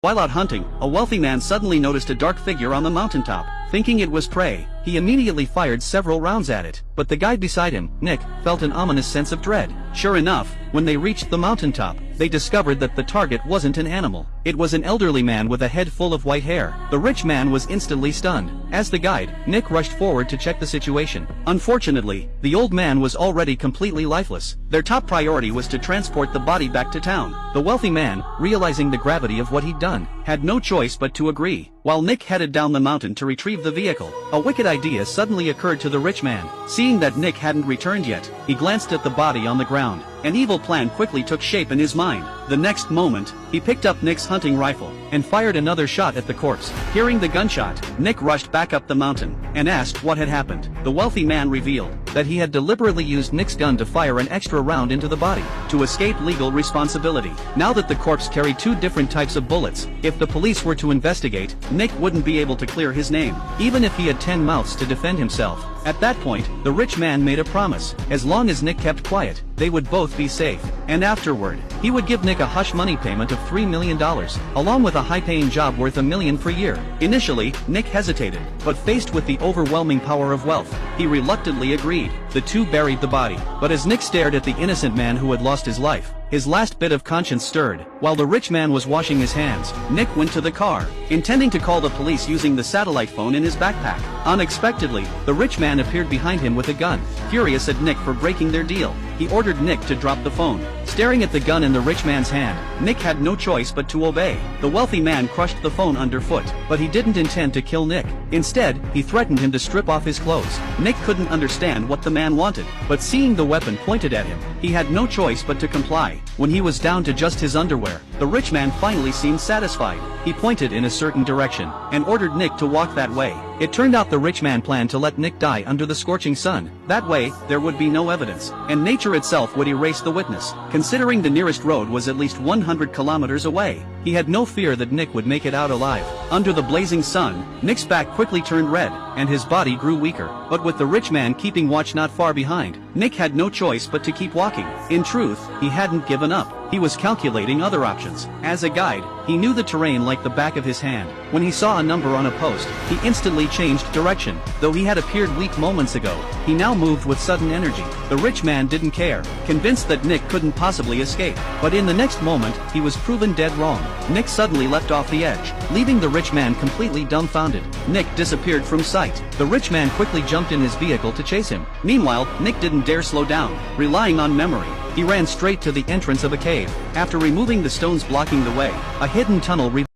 While out hunting, a wealthy man suddenly noticed a dark figure on the mountaintop. Thinking it was prey, he immediately fired several rounds at it. But the guy beside him, Nick, felt an ominous sense of dread. Sure enough, when they reached the mountaintop, they discovered that the target wasn't an animal. It was an elderly man with a head full of white hair. The rich man was instantly stunned. As the guide, Nick rushed forward to check the situation. Unfortunately, the old man was already completely lifeless. Their top priority was to transport the body back to town. The wealthy man, realizing the gravity of what he'd done, had no choice but to agree. While Nick headed down the mountain to retrieve the vehicle, a wicked idea suddenly occurred to the rich man. Seeing that Nick hadn't returned yet, he glanced at the body on the ground. An evil plan quickly took shape in his mind. The next moment, he picked up Nick's hunting rifle and fired another shot at the corpse. Hearing the gunshot, Nick rushed back up the mountain and asked what had happened. The wealthy man revealed that he had deliberately used Nick's gun to fire an extra round into the body to escape legal responsibility. Now that the corpse carried two different types of bullets, if the police were to investigate, Nick wouldn't be able to clear his name, even if he had 10 mouths to defend himself. At that point, the rich man made a promise. As long as Nick kept quiet, they would both be safe. And afterward, he would give Nick a hush money payment of $3 million, along with a high-paying job worth $1 million per year. Initially, Nick hesitated, but faced with the overwhelming power of wealth, he reluctantly agreed. The two buried the body, but as Nick stared at the innocent man who had lost his life, his last bit of conscience stirred. While the rich man was washing his hands, Nick went to the car, intending to call the police using the satellite phone in his backpack. Unexpectedly, the rich man appeared behind him with a gun. Furious at Nick for breaking their deal, he ordered Nick to drop the phone. Staring at the gun in the rich man's hand, Nick had no choice but to obey. The wealthy man crushed the phone underfoot, but he didn't intend to kill Nick. Instead, he threatened him to strip off his clothes. Nick couldn't understand what the man wanted, but seeing the weapon pointed at him, he had no choice but to comply. When he was down to just his underwear, the rich man finally seemed satisfied. He pointed in a certain direction and ordered Nick to walk that way. It turned out the rich man planned to let Nick die under the scorching sun. That way, there would be no evidence, and nature itself would erase the witness. Considering the nearest road was at least 100 kilometers away, he had no fear that Nick would make it out alive. Under the blazing sun, Nick's back quickly turned red, and his body grew weaker. But with the rich man keeping watch not far behind, Nick had no choice but to keep walking. In truth, he hadn't given up. He was calculating other options. As a guide, he knew the terrain like the back of his hand. When he saw a number on a post, he instantly changed direction. Though he had appeared weak moments ago, he now moved with sudden energy. The rich man didn't care, convinced that Nick couldn't possibly escape. But in the next moment, he was proven dead wrong. Nick suddenly leapt off the edge, leaving the rich man completely dumbfounded. Nick disappeared from sight. The rich man quickly jumped in his vehicle to chase him. Meanwhile, Nick didn't dare slow down. Relying on memory, he ran straight to the entrance of a cave. After removing the stones blocking the way, a hidden tunnel revealed